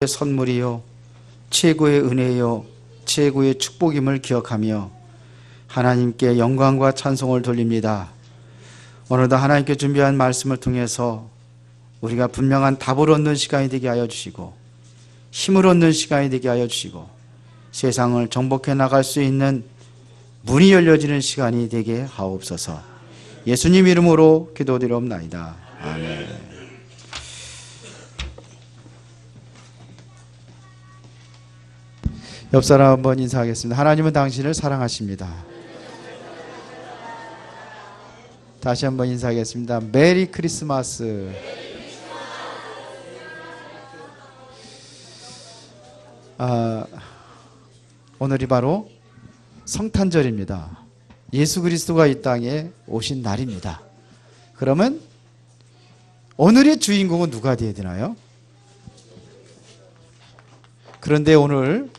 선물이요 최고의 은혜요 최고의 축복임을 기억하며 하나님께 영광과 찬송을 돌립니다. 오늘도 하나님께 준비한 말씀을 통해서 우리가 분명한 답을 얻는 시간이 되게 하여 주시고 힘을 얻는 시간이 되게 하여 주시고 세상을 정복해 나갈 수 있는 문이 열려지는 시간이 되게 하옵소서. 예수님 이름으로 기도드리옵나이다. 아멘. 옆사람 한번 인사하겠습니다. 하나님은 당신을 사랑하십니다. 다시 한번 인사하겠습니다. 메리 크리스마스. 오늘이 바로 성탄절입니다. 예수 그리스도가 이 땅에 오신 날입니다. 그러면 오늘의 주인공은 누가 되어야 되나요? 그런데 오늘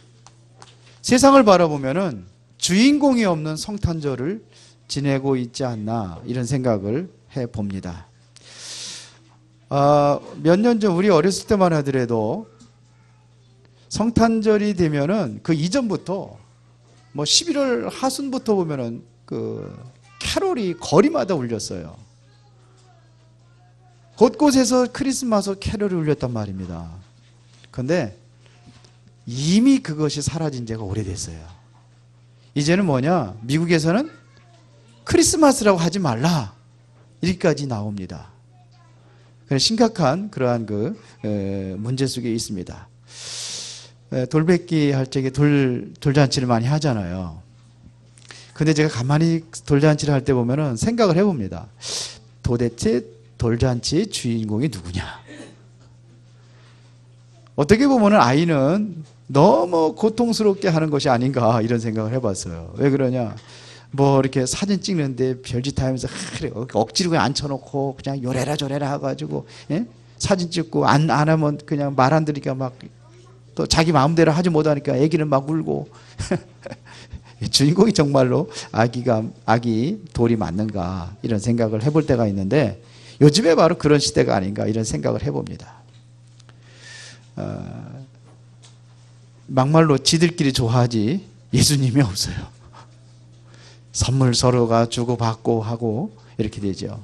세상을 바라보면은 주인공이 없는 성탄절을 지내고 있지 않나 이런 생각을 해봅니다. 몇 년 전 우리 어렸을 때만 하더라도 성탄절이 되면은 그 이전부터 뭐 11월 하순부터 보면은 그 캐롤이 거리마다 울렸어요. 곳곳에서 크리스마스 캐롤이 울렸단 말입니다. 그런데 이미 그것이 사라진 지가 오래됐어요. 이제는 뭐냐? 미국에서는 크리스마스라고 하지 말라 이렇게까지 나옵니다. 심각한 그러한 문제 속에 있습니다. 돌뱉기 할 적에 돌잔치를 많이 하잖아요. 근데 제가 가만히 돌잔치를 할 때 보면은 생각을 해봅니다. 도대체 돌잔치의 주인공이 누구냐? 어떻게 보면은 아이는 너무 고통스럽게 하는 것이 아닌가 이런 생각을 해봤어요. 왜 그러냐? 뭐 이렇게 사진 찍는데 별짓 다 하면서 억지로 그냥 앉혀놓고 그냥 요래라 저래라 해가지고 사진 찍고 안 하면 그냥 말 안 들으니까 막 또 자기 마음대로 하지 못하니까 애기는 막 울고 주인공이 정말로 아기 돌이 맞는가 이런 생각을 해볼 때가 있는데 요즘에 바로 그런 시대가 아닌가 이런 생각을 해봅니다. 막말로 지들끼리 좋아하지 예수님이 없어요. 선물 서로가 주고받고 하고 이렇게 되죠.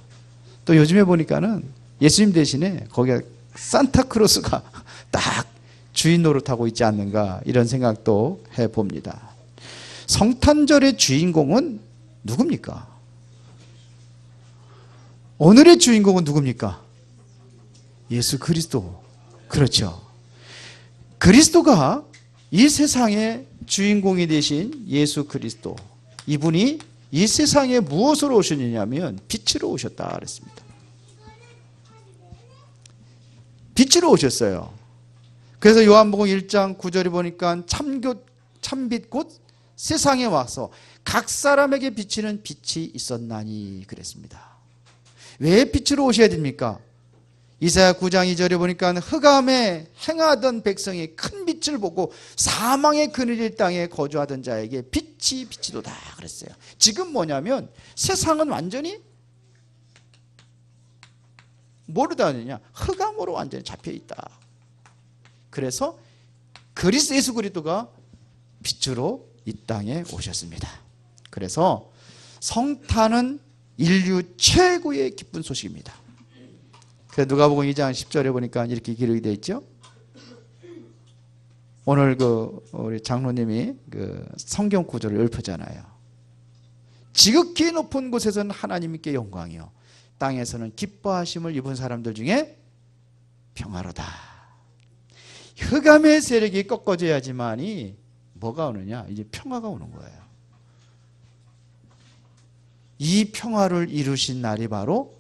또 요즘에 보니까는 예수님 대신에 거기에 산타크로스가 딱 주인 노릇하고 있지 않는가 이런 생각도 해봅니다. 성탄절의 주인공은 누굽니까? 오늘의 주인공은 누굽니까? 예수 그리스도. 그렇죠. 그리스도가 이 세상의 주인공이 되신 예수 그리스도, 이분이 이 세상에 무엇으로 오셨느냐면 빛으로 오셨다 그랬습니다. 빛으로 오셨어요. 그래서 요한복음 1장 9절에 보니까 참빛 곧 세상에 와서 각 사람에게 비치는 빛이 있었나니 그랬습니다. 왜 빛으로 오셔야 됩니까? 이사야 9장 2절에 보니까 흑암에 행하던 백성이 큰 빛을 보고 사망의 그늘일 땅에 거주하던 자에게 빛이 비치도다 그랬어요. 지금 뭐냐면 세상은 완전히 뭐로 다니냐? 흑암으로 완전히 잡혀있다. 그래서 예수 그리스도가 빛으로 이 땅에 오셨습니다. 그래서 성탄은 인류 최고의 기쁜 소식입니다. 그래서 누가복음 2장 10절에 보니까 이렇게 기록이 되어 있죠. 오늘 우리 장로님이 성경 구절을 읊었잖아요. 지극히 높은 곳에서는 하나님께 영광이요 땅에서는 기뻐하심을 입은 사람들 중에 평화로다. 흑암의 세력이 꺾어져야지만이 뭐가 오느냐? 이제 평화가 오는 거예요. 이 평화를 이루신 날이 바로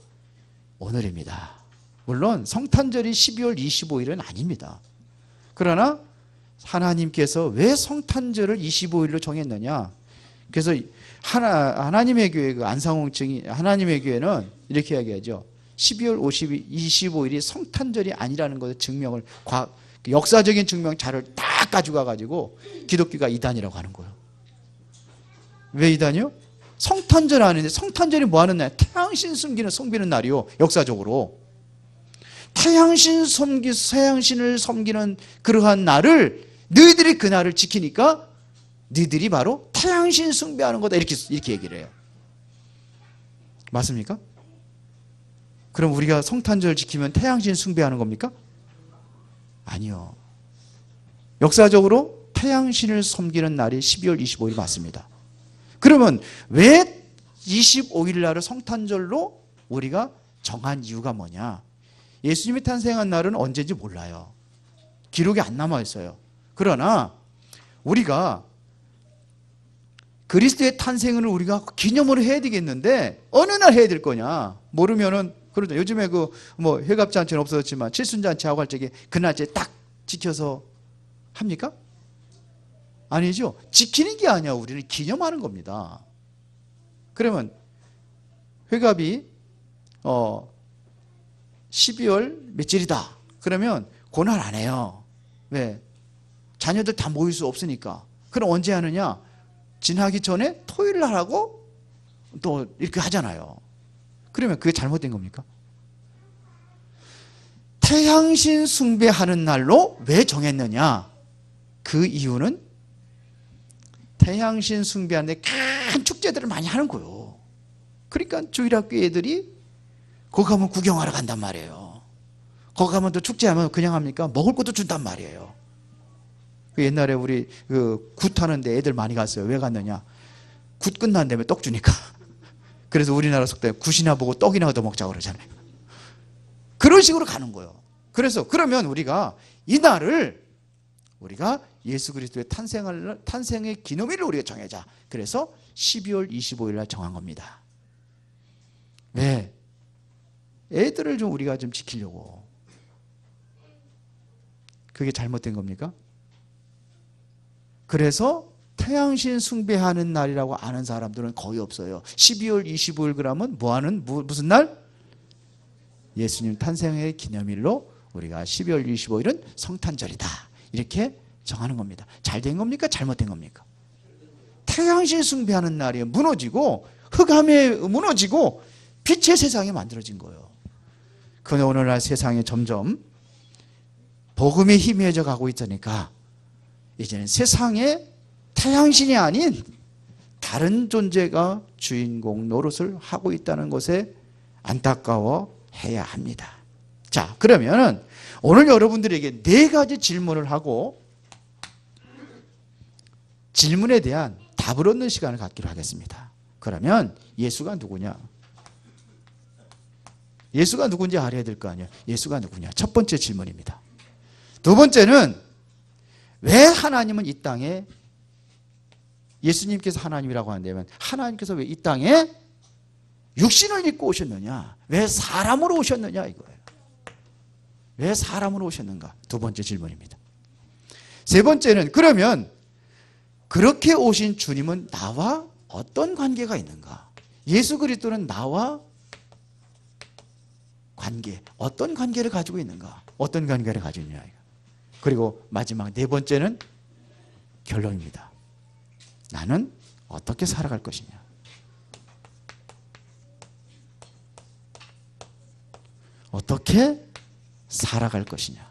오늘입니다. 물론 성탄절이 12월 25일은 아닙니다. 그러나 하나님께서 왜 성탄절을 25일로 정했느냐? 그래서 하나님의 교회 안상홍증이 하나님의 교회는 이렇게 이야기하죠. 12월 25일이 성탄절이 아니라는 것을 증명을 역사적인 증명 자료를 딱 가지고 와가지고 기독교가 이단이라고 하는 거예요. 왜 이단이요? 성탄절 아닌데 성탄절이 뭐 하는 날? 태양신 섬기는 날이요. 역사적으로 태양신을 섬기는 그러한 날을, 너희들이 그 날을 지키니까 너희들이 바로 태양신 숭배하는 거다, 이렇게 얘기를 해요. 맞습니까? 그럼 우리가 성탄절 지키면 태양신 숭배하는 겁니까? 아니요. 역사적으로 태양신을 섬기는 날이 12월 25일 맞습니다. 그러면 왜 25일 날을 성탄절로 우리가 정한 이유가 뭐냐? 예수님이 탄생한 날은 언제인지 몰라요. 기록이 안 남아 있어요. 그러나 우리가 그리스도의 탄생을 우리가 기념으로 해야 되겠는데 어느 날 해야 될 거냐? 모르면은, 그러죠. 요즘에 회갑잔치는 없어졌지만 칠순잔치 하고 할 적에 그 날짜에 딱 지켜서 합니까? 아니죠. 지키는 게 아니야. 우리는 기념하는 겁니다. 그러면 회갑이 12월 며칠이다. 그러면 그날 안 해요. 왜? 자녀들 다 모일 수 없으니까. 그럼 언제 하느냐? 지나기 전에 토요일 날 하고 또 이렇게 하잖아요. 그러면 그게 잘못된 겁니까? 태양신 숭배하는 날로 왜 정했느냐? 그 이유는 태양신 숭배하는데 큰 축제들을 많이 하는 거예요. 그러니까 주일학교 애들이 거기 가면 구경하러 간단 말이에요. 거기 가면 또 축제하면 그냥 합니까? 먹을 것도 준단 말이에요. 그 옛날에 우리 굿 하는데 애들 많이 갔어요. 왜 갔느냐? 굿 끝난 다음에 떡 주니까. 그래서 우리나라 속담에 굿이나 보고 떡이나 얻어 먹자고 그러잖아요. 그런 식으로 가는 거예요. 그래서 그러면 우리가 이 날을 우리가 예수 그리스도의 탄생의 기념일을 우리가 정하자. 그래서 12월 25일 날 정한 겁니다. 왜? 애들을 좀 우리가 좀 지키려고. 그게 잘못된 겁니까? 그래서 태양신 숭배하는 날이라고 아는 사람들은 거의 없어요. 12월 25일 그러면 무슨 날? 예수님 탄생의 기념일로 우리가 12월 25일은 성탄절이다, 이렇게 정하는 겁니다. 잘된 겁니까? 잘못된 겁니까? 태양신 숭배하는 날이 무너지고 흑암에 무너지고 빛의 세상이 만들어진 거예요. 그런데 오늘날 세상이 점점 복음이 희미해져 가고 있으니까 이제는 세상에 태양신이 아닌 다른 존재가 주인공 노릇을 하고 있다는 것에 안타까워해야 합니다. 자, 그러면 오늘 여러분들에게 4가지 질문을 하고 질문에 대한 답을 얻는 시간을 갖기로 하겠습니다. 그러면 예수가 누구냐? 예수가 누군지 알아야 될 거 아니에요. 예수가 누구냐? 첫 번째 질문입니다. 두 번째는 왜 하나님은 이 땅에, 예수님께서 하나님이라고 하는데 하나님께서 왜 이 땅에 육신을 입고 오셨느냐? 왜 사람으로 오셨느냐 이거예요. 왜 사람으로 오셨는가? 두 번째 질문입니다. 세 번째는 그러면 그렇게 오신 주님은 나와 어떤 관계가 있는가? 예수 그리스도는 나와 관계, 어떤 관계를 가지고 있는가? 어떤 관계를 가지고 있느냐? 그리고 마지막 4번째는 결론입니다. 나는 어떻게 살아갈 것이냐? 어떻게 살아갈 것이냐?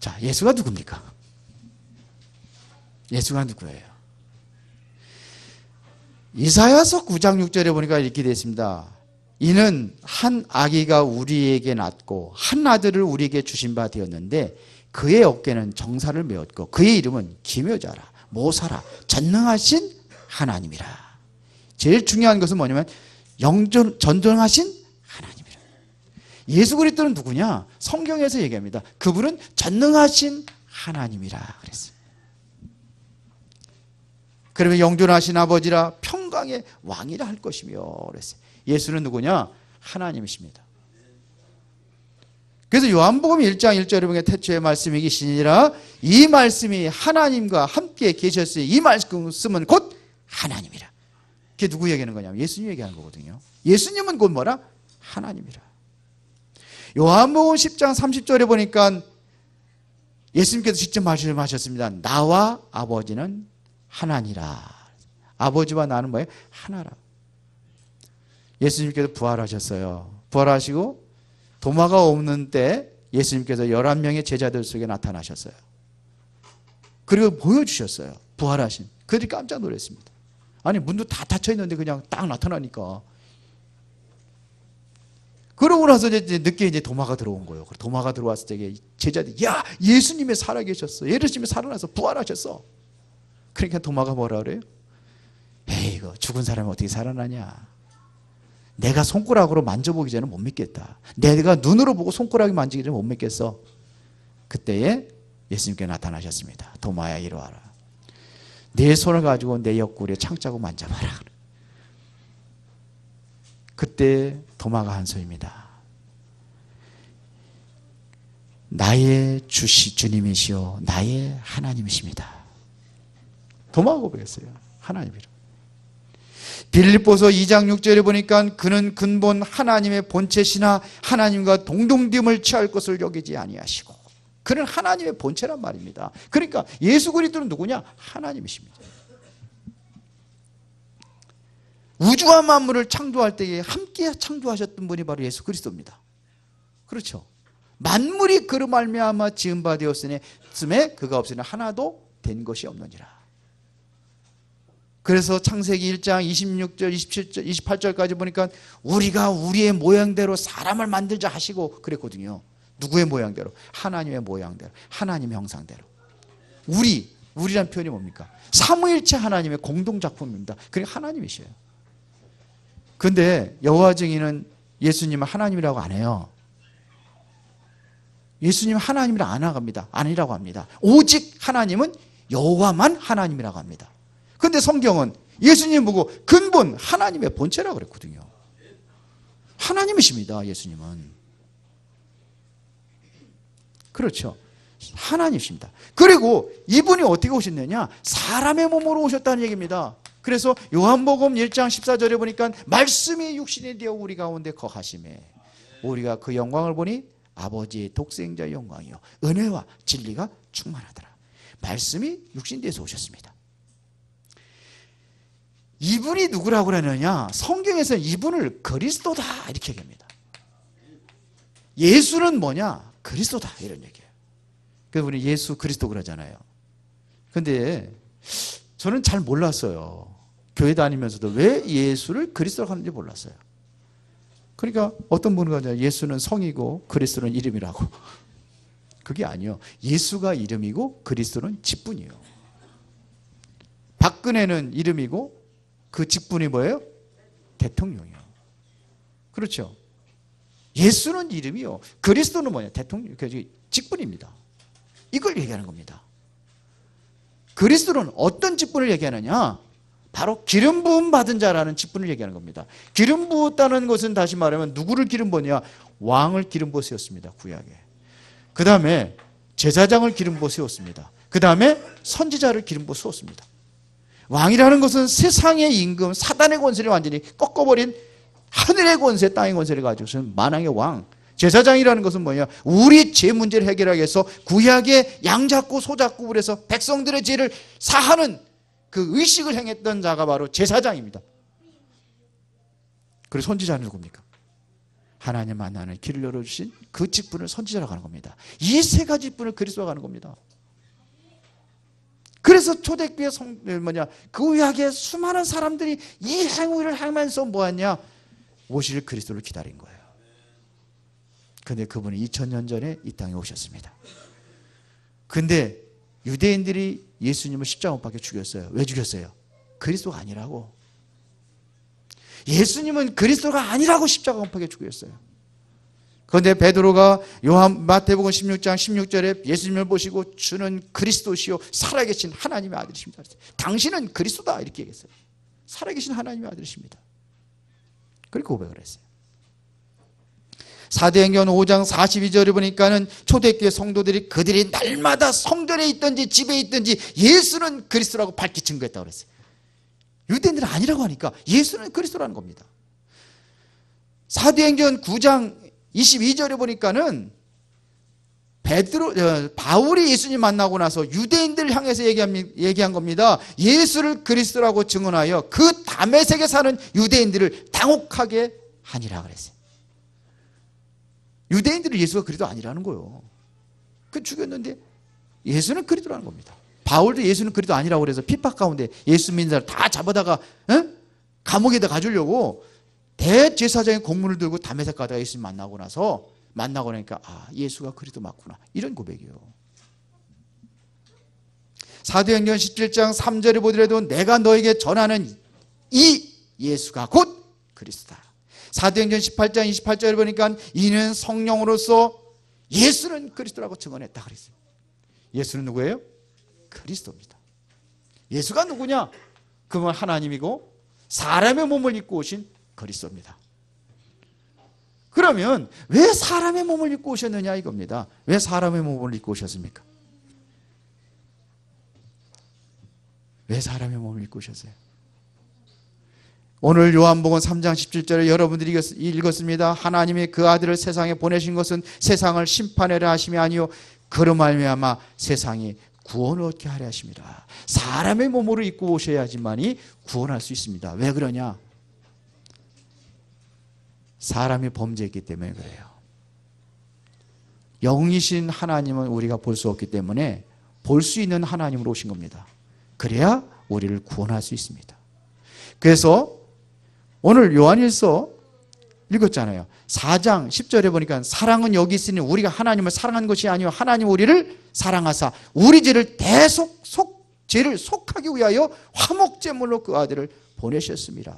자, 예수가 누굽니까? 예수가 누구예요? 이사야서 9장 6절에 보니까 이렇게 되어 있습니다. 이는 한 아기가 우리에게 낳고 한 아들을 우리에게 주신 바 되었는데 그의 어깨는 정사를 메었고 그의 이름은 기묘자라, 모사라, 전능하신 하나님이라. 제일 중요한 것은 뭐냐면 전능하신 하나님이라. 예수 그리스도는 누구냐? 성경에서 얘기합니다. 그분은 전능하신 하나님이라 그랬어요. 그러면 영존하신 아버지라 평강의 왕이라 할 것이며 그랬어요. 예수는 누구냐? 하나님이십니다. 그래서 요한복음 1장 1절에 보면 태초에 말씀이 계시니라, 이 말씀이 하나님과 함께 계셨으니 이 말씀은 곧 하나님이라. 그게 누구 얘기하는 거냐면 예수님 얘기하는 거거든요. 예수님은 곧 뭐라? 하나님이라. 요한복음 10장 30절에 보니까 예수님께서 직접 말씀하셨습니다. 나와 아버지는 하나니라. 아버지와 나는 뭐예요? 하나라. 예수님께서 부활하셨어요. 부활하시고 도마가 없는 때 예수님께서 11명의 제자들 속에 나타나셨어요. 그리고 보여주셨어요. 부활하신. 그들이 깜짝 놀랐습니다. 아니 문도 다 닫혀있는데 그냥 딱 나타나니까. 그러고 나서 이제 늦게 이제 도마가 들어온 거예요. 도마가 들어왔을 때 제자들이 야 예수님이 살아계셨어. 예수님이 살아나서 부활하셨어. 그러니까 도마가 뭐라 그래요? 에이 이거 죽은 사람이 어떻게 살아나냐. 내가 손가락으로 만져보기 전에 못 믿겠다. 내가 눈으로 보고 손가락이 만지기 전에 못 믿겠어. 그때에 예수님께 나타나셨습니다. 도마야 이리 와라. 내 손을 가지고 내 옆구리에 창자국 만져봐라. 그때 도마가 한 소리입니다. 나의 주님이시오 나의 하나님이십니다. 도마가 고백했어요. 하나님이라. 빌립보서 2장 6절에 보니까 그는 근본 하나님의 본체시나 하나님과 동등됨을 취할 것을 여기지 아니하시고, 그는 하나님의 본체란 말입니다. 그러니까 예수 그리스도는 누구냐? 하나님이십니다. 우주와 만물을 창조할 때에 함께 창조하셨던 분이 바로 예수 그리스도입니다. 그렇죠? 만물이 그로 말미암아 지은 바 되었으니 그가 없으니 하나도 된 것이 없느니라. 그래서 창세기 1장 26절, 27절, 28절까지 보니까 우리가 우리의 모양대로 사람을 만들자 하시고 그랬거든요. 누구의 모양대로? 하나님의 모양대로, 하나님의 형상대로. 우리란 표현이 뭡니까? 삼위일체 하나님의 공동작품입니다. 그러니까 하나님이셔요. 근데 여호와 증인은 예수님을 하나님이라고 안 해요. 예수님 하나님이라 안 합니다. 아니라고 합니다. 오직 하나님은 여호와만 하나님이라고 합니다. 근데 성경은 예수님 보고 근본 하나님의 본체라고 그랬거든요. 하나님이십니다. 예수님은. 그렇죠. 하나님이십니다. 그리고 이분이 어떻게 오셨느냐? 사람의 몸으로 오셨다는 얘기입니다. 그래서 요한복음 1장 14절에 보니까 말씀이 육신이 되어 우리 가운데 거하심에 우리가 그 영광을 보니 아버지의 독생자의 영광이요 은혜와 진리가 충만하더라. 말씀이 육신돼서 오셨습니다. 이분이 누구라고 그러느냐? 성경에서 이분을 그리스도다 이렇게 얘기합니다. 예수는 뭐냐? 그리스도다 이런 얘기예요. 그래서 우리 예수 그리스도 그러잖아요. 근데 저는 잘 몰랐어요. 교회 다니면서도 왜 예수를 그리스도라고 하는지 몰랐어요. 그러니까 어떤 분은 가잖아요. 예수는 성이고 그리스도는 이름이라고. 그게 아니에요. 예수가 이름이고 그리스도는 직분이에요. 박근혜는 이름이고 그 직분이 뭐예요? 대통령이에요. 그렇죠. 예수는 이름이요. 그리스도는 뭐냐? 대통령, 직분입니다. 이걸 얘기하는 겁니다. 그리스도는 어떤 직분을 얘기하느냐? 바로 기름 부음 받은 자라는 직분을 얘기하는 겁니다. 기름 부었다는 것은 다시 말하면 누구를 기름 부었냐? 왕을 기름 부어 세웠습니다. 구약에. 그 다음에 제사장을 기름 부어 세웠습니다. 그 다음에 선지자를 기름 부어 세웠습니다. 왕이라는 것은 세상의 임금, 사단의 권세를 완전히 꺾어버린 하늘의 권세, 땅의 권세를 가지고서는 만왕의 왕. 제사장이라는 것은 뭐냐? 우리 죄 문제를 해결하기 위해서 구약의 양 잡고 소 잡고 그래서 백성들의 죄를 사하는 그 의식을 행했던 자가 바로 제사장입니다. 그리고 선지자는 누굽니까? 하나님 만나는 길을 열어주신 그 직분을 선지자라고 하는 겁니다. 이 세 가지 직분을 그리스도가 하는 겁니다. 그래서 초대교회 그 구약의 수많은 사람들이 이 행위를 하면서 뭐하냐? 오실 그리스도를 기다린 거예요. 근데 그분이 2000년 전에 이 땅에 오셨습니다. 근데 유대인들이 예수님을 십자가 못 박혀 죽였어요. 왜 죽였어요? 그리스도가 아니라고. 예수님은 그리스도가 아니라고 십자가 못 박혀 죽였어요. 그런데 베드로가 마태복음 16장 16절에 예수님을 보시고 주는 그리스도시요 살아계신 하나님의 아들이십니다. 당신은 그리스도다 이렇게 얘기했어요. 살아계신 하나님의 아들이십니다. 그렇게 고백을 했어요. 사도행전 5장 42절에 보니까는 초대교회 성도들이 그들이 날마다 성전에 있든지 집에 있든지 예수는 그리스도라고 밝히 증거했다고 그랬어요. 유대인들은 아니라고 하니까 예수는 그리스도라는 겁니다. 사도행전 9장 22절에 보니까는 바울이 예수님 만나고 나서 유대인들을 향해서 얘기한 겁니다. 예수를 그리스도라고 증언하여 그 다메섹에 사는 유대인들을 당혹하게 하니라 그랬어요. 유대인들은 예수가 그리스도 아니라는 거예요. 그 죽였는데 예수는 그리스도라는 겁니다. 바울도 예수는 그리스도 아니라고 그래서 핍박 가운데 예수 믿는 사람 다 잡아다가 감옥에다 가주려고 대제사장의 공문을 들고 다메섹 가다가 예수님 만나고 나니까 예수가 그리스도 맞구나, 이런 고백이에요. 사도행전 17장 3절에 보더라도 내가 너에게 전하는 이 예수가 곧 그리스도다. 사도행전 18장 28절에 보니까 이는 성령으로서 예수는 그리스도라고 증언했다 그랬어요. 예수는 누구예요? 그리스도입니다. 예수가 누구냐? 그건 하나님이고 사람의 몸을 입고 오신 그리스도입니다. 그러면 왜 사람의 몸을 입고 오셨느냐 이겁니다. 왜 사람의 몸을 입고 오셨습니까? 왜 사람의 몸을 입고 오셨어요? 오늘 요한복음 3장 17절에 여러분들이 읽었습니다. 하나님이 그 아들을 세상에 보내신 것은 세상을 심판하려 하심이 아니요 그로 말미암아 세상이 구원을 얻게 하려 하십니다. 사람의 몸으로 입고 오셔야지만이 구원할 수 있습니다. 왜 그러냐? 사람이 범죄했기 때문에 그래요. 영이신 하나님은 우리가 볼 수 없기 때문에 볼 수 있는 하나님으로 오신 겁니다. 그래야 우리를 구원할 수 있습니다. 그래서 오늘 요한일서 읽었잖아요. 4장 10절에 보니까 사랑은 여기 있으니 우리가 하나님을 사랑한 것이 아니요 하나님 우리를 사랑하사 우리 죄를 죄를 속하기 위하여 화목제물로 그 아들을 보내셨습니다.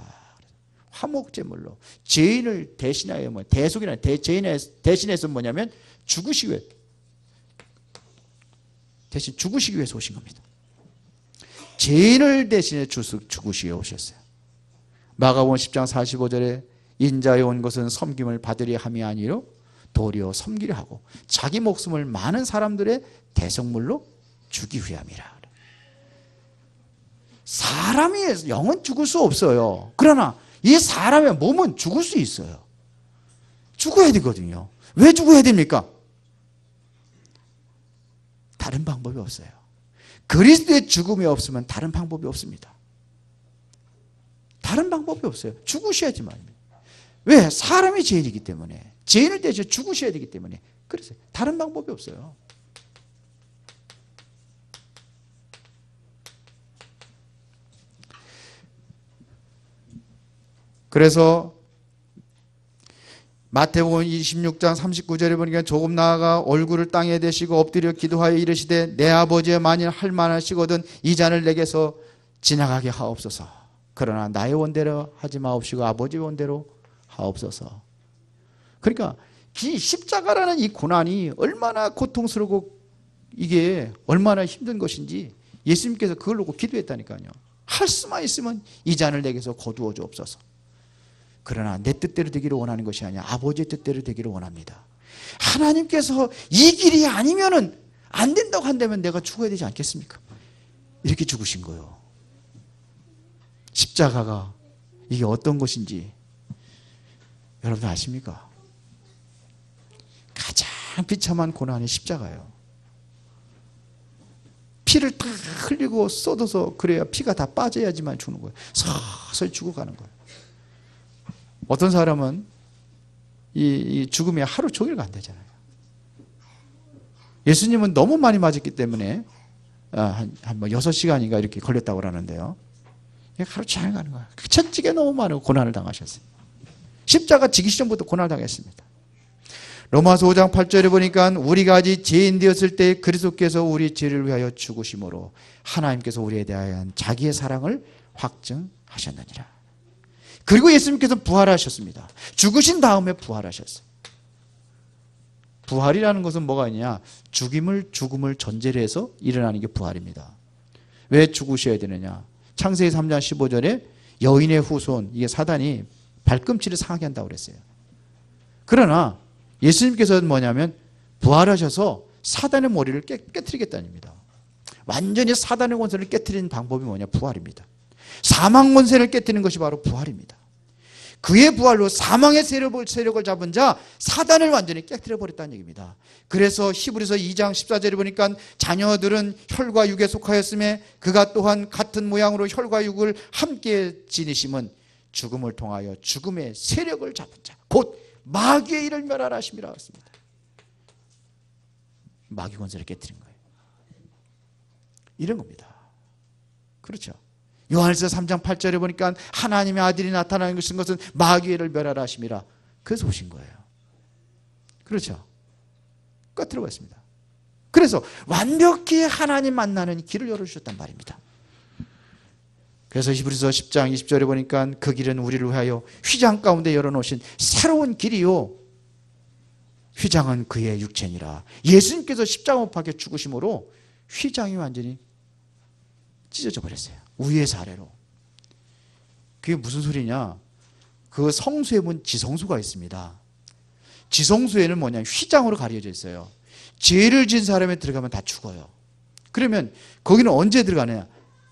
화목제물로 죄인을 대신하여 대속이나 대신해서 뭐냐면 죽으시기 위해 대신 죽으시기 위해서 오신 겁니다. 죄인을 대신해 죽으시기 위해 오셨어요. 마가복음 10장 45절에 인자에 온 것은 섬김을 받으려 함이 아니요 도리어 섬기려 하고 자기 목숨을 많은 사람들의 대속물로 주기 위함이라. 사람이 영은 죽을 수 없어요. 그러나 이 사람의 몸은 죽을 수 있어요. 죽어야 되거든요. 왜 죽어야 됩니까? 다른 방법이 없어요. 그리스도의 죽음이 없으면 다른 방법이 없습니다. 다른 방법이 없어요. 죽으셔야지만. 왜? 사람이 죄인이기 때문에. 죄인을 대신해 죽으셔야 되기 때문에. 그래서 다른 방법이 없어요. 그래서 마태복음 26장 39절에 보니까 조금 나아가 얼굴을 땅에 대시고 엎드려 기도하여 이르시되 내 아버지여 만일 할 만하시거든 이 잔을 내게서 지나가게 하옵소서. 그러나 나의 원대로 하지 마옵시고 아버지의 원대로 하옵소서. 그러니까 이 십자가라는 이 고난이 얼마나 고통스럽고 이게 얼마나 힘든 것인지 예수님께서 그걸 놓고 기도했다니까요. 할 수만 있으면 이 잔을 내게서 거두어 주옵소서. 그러나 내 뜻대로 되기를 원하는 것이 아니라 아버지의 뜻대로 되기를 원합니다. 하나님께서 이 길이 아니면은 안 된다고 한다면 내가 죽어야 되지 않겠습니까? 이렇게 죽으신 거예요. 십자가가 이게 어떤 것인지 여러분 아십니까? 가장 비참한 고난이 십자가예요. 피를 다 흘리고 쏟아서 그래야 피가 다 빠져야지만 죽는 거예요. 서서히 죽어가는 거예요. 어떤 사람은 이 죽음에 하루 종일 간다잖아요. 예수님은 너무 많이 맞았기 때문에 한 6시간인가 이렇게 걸렸다고 그러는데요. 하루 종일 가는 거예요. 천직에 너무 많은 고난을 당하셨어요. 십자가 지기 시점부터 고난을 당했습니다. 로마서 5장 8절에 보니까 우리가 아직 죄인 되었을 때 그리스도께서 우리 죄를 위하여 죽으심으로 하나님께서 우리에 대한 자기의 사랑을 확증하셨느니라. 그리고 예수님께서 부활하셨습니다. 죽으신 다음에 부활하셨어요. 부활이라는 것은 뭐가 있냐? 죽음을 전제로 해서 일어나는 게 부활입니다. 왜 죽으셔야 되느냐? 창세기 3장 15절에 여인의 후손, 이게 사단이 발꿈치를 상하게 한다고 그랬어요. 그러나 예수님께서는 뭐냐면 부활하셔서 사단의 머리를 깨트리겠다는 겁니다. 완전히 사단의 권세를 깨트리는 방법이 뭐냐? 부활입니다. 사망 권세를 깨트리는 것이 바로 부활입니다. 그의 부활로 사망의 세력을 잡은 자 사단을 완전히 깨뜨려 버렸다는 얘기입니다. 그래서 히브리서 2장 14절에 보니까 자녀들은 혈과 육에 속하였음에 그가 또한 같은 모양으로 혈과 육을 함께 지니심은 죽음을 통하여 죽음의 세력을 잡은 자 곧 마귀의 일을 멸하라 하심이라 했습니다. 마귀 권세를 깨뜨린 거예요. 이런 겁니다. 그렇죠. 요한일서 3장 8절에 보니까 하나님의 아들이 나타나는 것은 마귀의 일을 멸하라 하심이라. 그래서 오신 거예요. 그렇죠. 끝으로 갔습니다. 그래서 완벽히 하나님 만나는 길을 열어주셨단 말입니다. 그래서 히브리서 10장 20절에 보니까 그 길은 우리를 위하여 휘장 가운데 열어놓으신 새로운 길이요 휘장은 그의 육체니라. 예수님께서 십자가 못 박혀 죽으심으로 휘장이 완전히 찢어져 버렸어요. 위에서 아래로. 그게 무슨 소리냐? 그 성수에 보면 지성소가 있습니다. 지성소에는 뭐냐? 휘장으로 가려져 있어요. 죄를 지은 사람이 들어가면 다 죽어요. 그러면 거기는 언제 들어가느냐?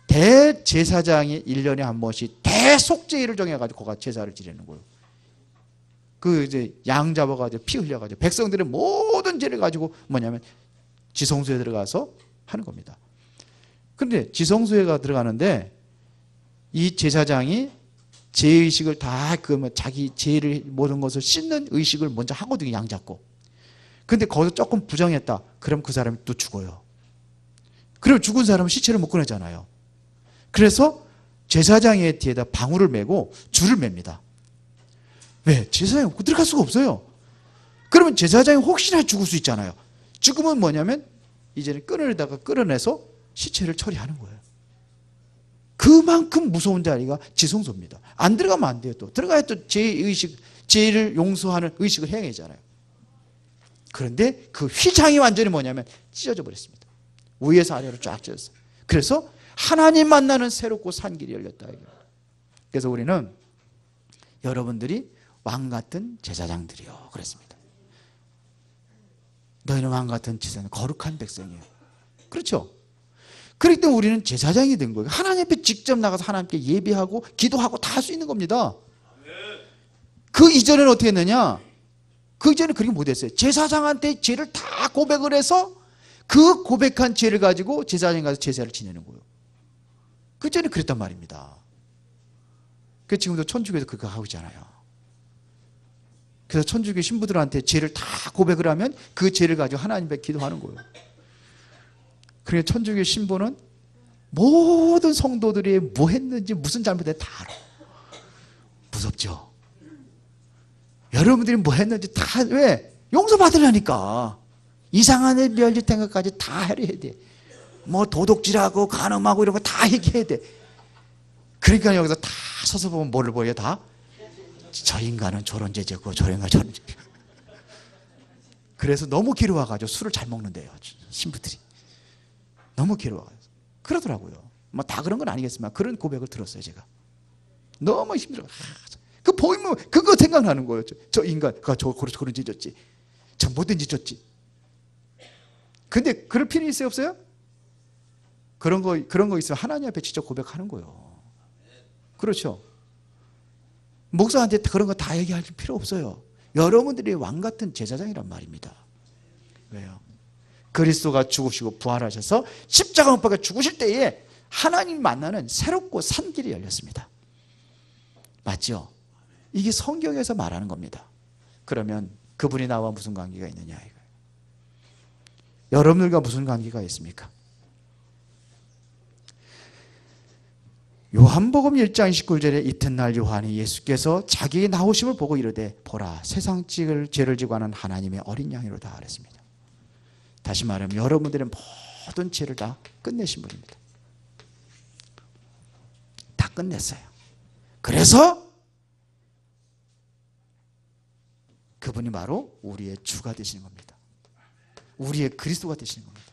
대제사장이 1년에 한 번씩 대속죄일을 정해가지고 거기가 제사를 지내는 거예요. 그 이제 양 잡아가지고 피 흘려가지고 백성들의 모든 죄를 가지고 뭐냐면 지성소에 들어가서 하는 겁니다. 근데 지성소에가 들어가는데 이 제사장이 죄의식을 다 그 자기 죄를 모든 것을 씻는 의식을 먼저 하거든요. 양 잡고. 근데 거기서 조금 부정했다. 그럼 그 사람이 또 죽어요. 그럼 죽은 사람은 시체를 못 꺼내잖아요. 그래서 제사장의 뒤에다 방울을 메고 줄을 맵니다. 왜? 제사장이 들어갈 수가 없어요. 그러면 제사장이 혹시나 죽을 수 있잖아요. 죽으면 뭐냐면 이제는 끈을다가 끌어내서 시체를 처리하는 거예요. 그만큼 무서운 자리가 지성소입니다. 안 들어가면 안 돼요. 또 들어가야 또 죄의식, 죄를 용서하는 의식을 해야 되잖아요. 그런데 그 휘장이 완전히 뭐냐면 찢어져 버렸습니다. 위에서 아래로 쫙 찢어졌어요. 그래서 하나님 만나는 새롭고 산 길이 열렸다. 그래서 우리는 여러분들이 왕 같은 제사장들이요 그랬습니다. 너희는 왕 같은 제사장, 거룩한 백성이에요. 그렇죠? 그렇기 때문에 우리는 제사장이 된 거예요. 하나님 앞에 직접 나가서 하나님께 예배하고 기도하고 다 할 수 있는 겁니다. 그 이전에는 어떻게 했느냐? 그 이전에 그렇게 못했어요. 제사장한테 죄를 다 고백을 해서 그 고백한 죄를 가지고 제사장에 가서 제사를 지내는 거예요. 그 전에 그랬단 말입니다. 그 지금도 천주교에서 그거 하고 있잖아요. 그래서 천주교 신부들한테 죄를 다 고백을 하면 그 죄를 가지고 하나님 앞에 기도하는 거예요. 그러니까 천주교 신부는 모든 성도들이 뭐 했는지 무슨 잘못했는지 다 알아. 무섭죠? 여러분들이 뭐 했는지 다 왜? 용서받으려니까. 이상한 애 멸짓한 것까지 다 해야 돼. 뭐 도둑질하고 간음하고 이런 거 다 얘기해야 돼. 그러니까 여기서 다 서서 보면 뭐를 보여? 다? 저 인간은 저런 죄졌고 저 인간은 저런 죄. 그래서 너무 괴로워가지고 술을 잘 먹는데요. 신부들이. 너무 괴로워가지고. 그러더라고요. 뭐 다 그런 건 아니겠지만 그런 고백을 들었어요. 제가. 너무 힘들어. 그 보이면 그거 생각나는 거예요. 저 인간, 그런 죄 졌지. 저 못된 짓 졌지. 근데 그럴 필요 있어요? 없어요? 그런 거 있으면 하나님 앞에 직접 고백하는 거예요. 그렇죠? 목사한테 그런 거 다 얘기할 필요 없어요. 여러분들이 왕 같은 제사장이란 말입니다. 왜요? 그리스도가 죽으시고 부활하셔서 십자가 못 박혀 죽으실 때에 하나님 만나는 새롭고 산 길이 열렸습니다. 맞죠? 이게 성경에서 말하는 겁니다. 그러면 그분이 나와 무슨 관계가 있느냐 이거예요. 여러분들과 무슨 관계가 있습니까? 요한복음 1장 19절에 이튿날 요한이 예수께서 자기의 나오심을 보고 이르되 보라 세상 죄를 지고 하는 하나님의 어린 양이로다 그랬습니다. 다시 말하면 여러분들의 모든 죄를 다 끝내신 분입니다. 다 끝냈어요. 그래서 그분이 바로 우리의 주가 되시는 겁니다. 우리의 그리스도가 되시는 겁니다.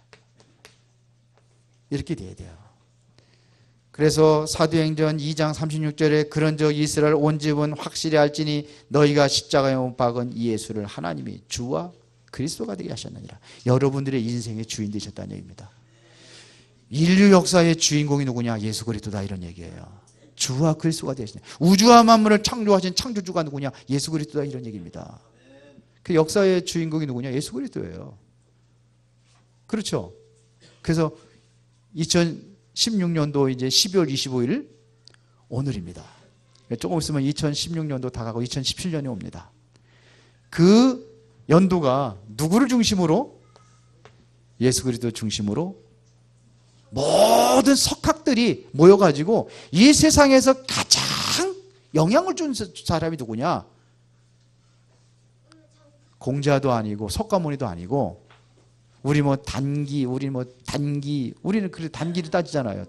이렇게 돼야 돼요. 그래서 사도행전 2장 36절에 그런즉 이스라엘 온 집은 확실히 알지니 너희가 십자가에 못 박은 이 예수를 하나님이 주와 그리스도가 되게 하셨느니라. 여러분들의 인생의 주인 되셨다는 얘기입니다. 인류 역사의 주인공이 누구냐? 예수 그리스도다 이런 얘기예요. 주와 그리스도가 되시네. 우주와 만물을 창조하신 창조주가 누구냐? 예수 그리스도다, 이런 얘기입니다. 그 역사의 주인공이 누구냐? 예수 그리스도예요. 그렇죠? 그래서 2016년도 이제 12월 25일 오늘입니다. 조금 있으면 2016년도 다가고 2017년이 옵니다. 그 연도가 누구를 중심으로? 예수 그리스도 중심으로 모든 석학들이 모여가지고 이 세상에서 가장 영향을 준 사람이 누구냐? 공자도 아니고 석가모니도 아니고, 우리는 그래 단기를 따지잖아요.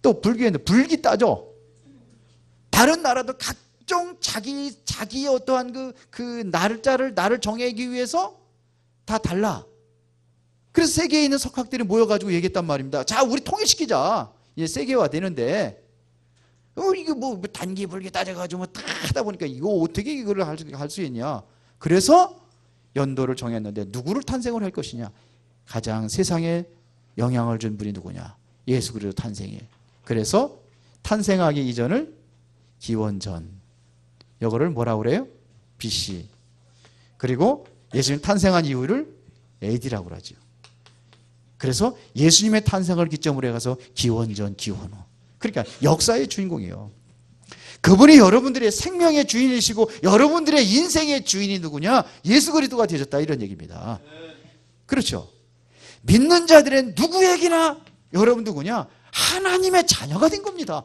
또 불교에는 불기 따져. 다른 나라도 각종 자기의 어떠한 그 나를 정하기 위해서 다 달라. 그래서 세계에 있는 석학들이 모여가지고 얘기했단 말입니다. 자, 우리 통일시키자. 이제 세계화 되는데, 이거 뭐 단기 불기 따져가지고 뭐 다 하다 보니까 이거 어떻게 이거를 할 수 있냐. 그래서 연도를 정했는데 누구를 탄생을 할 것이냐. 가장 세상에 영향을 준 분이 누구냐. 예수 그리스도 탄생이에요. 그래서 탄생하기 이전을 기원전, 이거를 뭐라고 그래요? BC. 그리고 예수님 탄생한 이후를 AD라고 그러죠. 그래서 예수님의 탄생을 기점으로 해서 기원전, 기원후. 그러니까 역사의 주인공이에요. 그분이 여러분들의 생명의 주인이시고 여러분들의 인생의 주인이 누구냐? 예수 그리스도가 되셨다, 이런 얘기입니다. 그렇죠? 믿는 자들은 누구에게나 여러분 누구냐? 하나님의 자녀가 된 겁니다.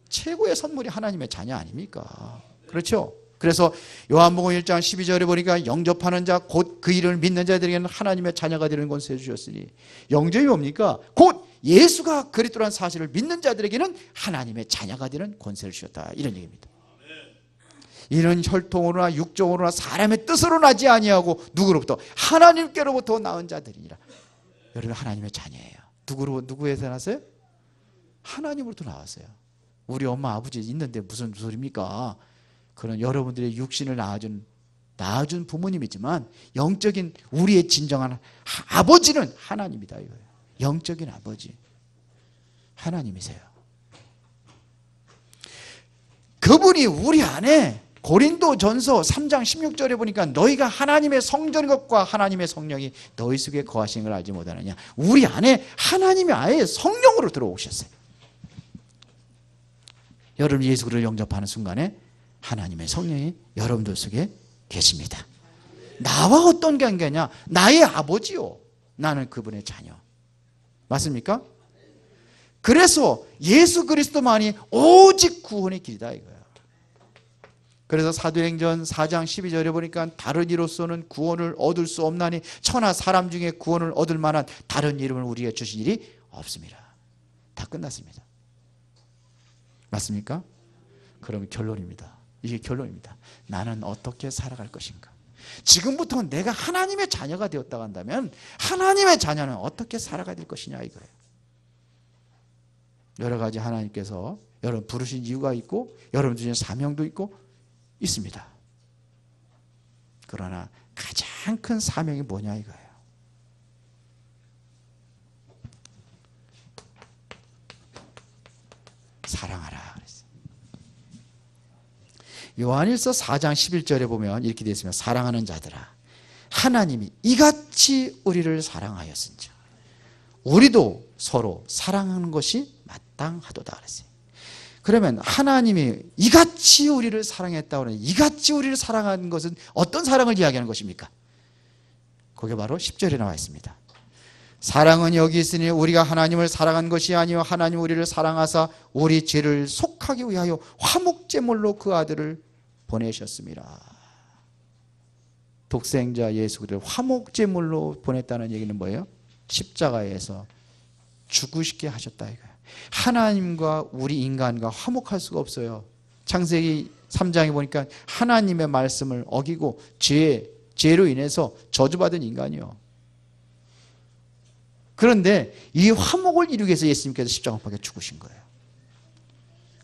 최고의 선물이 하나님의 자녀 아닙니까? 그렇죠? 그래서 요한복음 1장 12절에 보니까 영접하는 자 곧 그 이름을 믿는 자들에게는 하나님의 자녀가 되는 권세를 주셨으니, 영접이 뭡니까? 곧 예수가 그리스도라는 사실을 믿는 자들에게는 하나님의 자녀가 되는 권세를 주셨다, 이런 얘기입니다. 이는 혈통으로나 육종으로나 사람의 뜻으로 나지 아니하고 누구로부터? 하나님께로부터 나은 자들이니라. 여러분 하나님의 자녀예요. 누구에서 났어요? 하나님으로부터 나왔어요. 우리 엄마 아버지 있는데 무슨 소리입니까? 그런 여러분들의 육신을 낳아준 부모님이지만 영적인 우리의 진정한 아버지는 하나님이다, 이거예요. 영적인 아버지 하나님이세요. 그분이 우리 안에 고린도전서 3장 16절에 보니까 너희가 하나님의 성전인 것과 하나님의 성령이 너희 속에 거하시는 걸 알지 못하느냐. 우리 안에 하나님이 아예 성령으로 들어오셨어요. 여러분 예수 그리스도를 영접하는 순간에 하나님의 성령이 여러분들 속에 계십니다. 나와 어떤 관계냐? 나의 아버지요, 나는 그분의 자녀. 맞습니까? 그래서 예수 그리스도만이 오직 구원의 길이다, 이거야. 그래서 사도행전 4장 12절에 보니까 다른 이로서는 구원을 얻을 수 없나니 천하 사람 중에 구원을 얻을 만한 다른 이름을 우리에게 주신 일이 없습니다. 다 끝났습니다. 맞습니까? 그럼 결론입니다. 이게 결론입니다. 나는 어떻게 살아갈 것인가? 지금부터 내가 하나님의 자녀가 되었다고 한다면 하나님의 자녀는 어떻게 살아가야 될 것이냐, 이거예요. 여러 가지 하나님께서 여러분 부르신 이유가 있고 여러분 중에 사명도 있고 있습니다. 그러나 가장 큰 사명이 뭐냐, 이거예요. 사랑하라 그랬어요. 요한일서 4장 11절에 보면 이렇게 되어 있습니다. 사랑하는 자들아, 하나님이 이같이 우리를 사랑하였은즉 우리도 서로 사랑하는 것이 마땅하도다 그랬어요. 그러면 하나님이 이같이 우리를 사랑했다고 하는, 이같이 우리를 사랑하는 것은 어떤 사랑을 이야기하는 것입니까? 그게 바로 10절에 나와 있습니다. 사랑은 여기 있으니 우리가 하나님을 사랑한 것이 아니요 하나님 우리를 사랑하사 우리 죄를 속하기 위하여 화목제물로 그 아들을 보내셨습니다. 독생자 예수 그리스도를 화목제물로 보냈다는 얘기는 뭐예요? 십자가에서 죽으시게 하셨다, 이거예요. 하나님과 우리 인간과 화목할 수가 없어요. 창세기 3장에 보니까 하나님의 말씀을 어기고 죄로 인해서 저주받은 인간이요. 그런데 이 화목을 이루기 위해서 예수님께서 십자가 못 박혀 죽으신 거예요.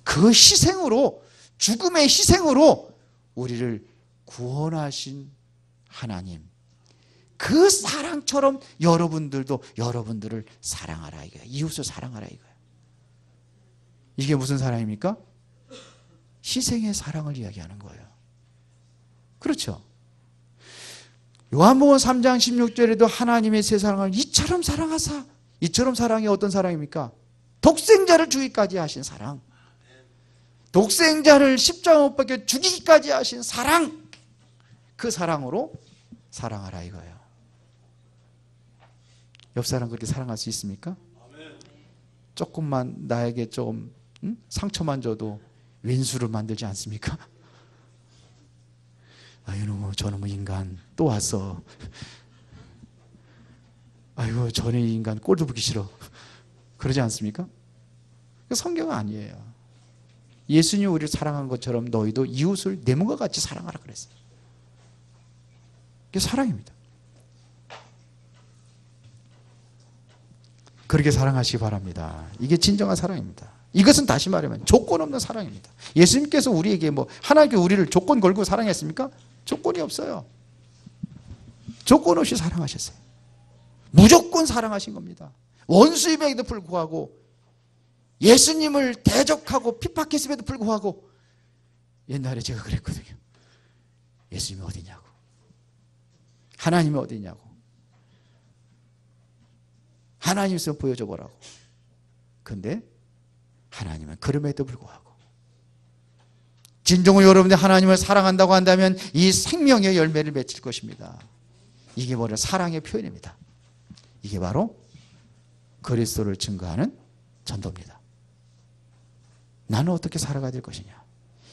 그 희생으로, 죽음의 희생으로 우리를 구원하신 하나님, 그 사랑처럼 여러분들도 여러분들을 사랑하라, 이거예요. 이웃을 사랑하라, 이거예요. 이게 무슨 사랑입니까? 희생의 사랑을 이야기하는 거예요. 그렇죠? 요한복음 3장 16절에도 하나님의 세상을 이처럼 사랑하사, 이처럼 사랑이 어떤 사랑입니까? 독생자를 주기까지 하신 사랑, 독생자를 십자가 못 박혀 죽이기까지 하신 사랑, 그 사랑으로 사랑하라 이거예요. 옆 사람 그렇게 사랑할 수 있습니까? 조금만 나에게 좀 상처만 줘도 왼수를 만들지 않습니까? 아유, 저놈의 인간 또 왔어. 아이고, 저놈의 인간 꼴도 보기 싫어. 그러지 않습니까? 성경은 아니에요. 예수님이 우리를 사랑한 것처럼 너희도 이웃을 내 몸과 같이 사랑하라 그랬어요. 그게 사랑입니다. 그렇게 사랑하시기 바랍니다. 이게 진정한 사랑입니다. 이것은 다시 말하면 조건 없는 사랑입니다. 예수님께서 우리에게 하나님께 우리를 조건 걸고 사랑했습니까? 조건이 없어요. 조건 없이 사랑하셨어요. 무조건 사랑하신 겁니다. 원수임에도 불구하고, 예수님을 대적하고 핍박했음에도 불구하고, 옛날에 제가 그랬거든요. 예수님이 어디냐고, 하나님이 어디냐고, 하나님 있으면 보여줘 보라고. 근데 하나님은 그럼에도 불구하고, 진정으로 여러분들이 하나님을 사랑한다고 한다면 이 생명의 열매를 맺을 것입니다. 이게 바로 사랑의 표현입니다. 이게 바로 그리스도를 증거하는 전도입니다. 나는 어떻게 살아가야 될 것이냐?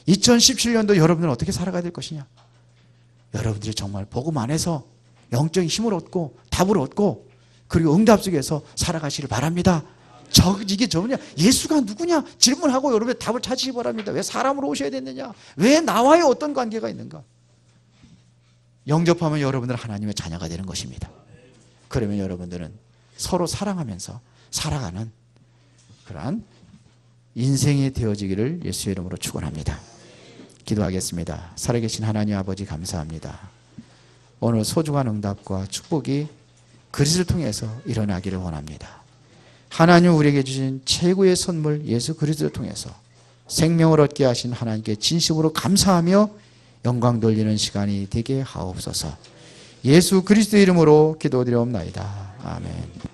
2017년도 여러분들은 어떻게 살아가야 될 것이냐? 여러분들이 정말 복음 안에서 영적인 힘을 얻고 답을 얻고 그리고 응답 속에서 살아가시길 바랍니다. 이게 뭐냐? 예수가 누구냐? 질문하고 여러분의 답을 찾으시기 바랍니다. 왜 사람으로 오셔야 됐느냐? 왜 나와의 어떤 관계가 있는가? 영접하면 여러분들은 하나님의 자녀가 되는 것입니다. 그러면 여러분들은 서로 사랑하면서 살아가는 그러한 인생이 되어지기를 예수의 이름으로 축원합니다. 기도하겠습니다. 살아계신 하나님 아버지 감사합니다. 오늘 소중한 응답과 축복이 그리스도를 통해서 일어나기를 원합니다. 하나님 우리에게 주신 최고의 선물 예수 그리스도를 통해서 생명을 얻게 하신 하나님께 진심으로 감사하며 영광 돌리는 시간이 되게 하옵소서. 예수 그리스도의 이름으로 기도드리옵나이다. 아멘.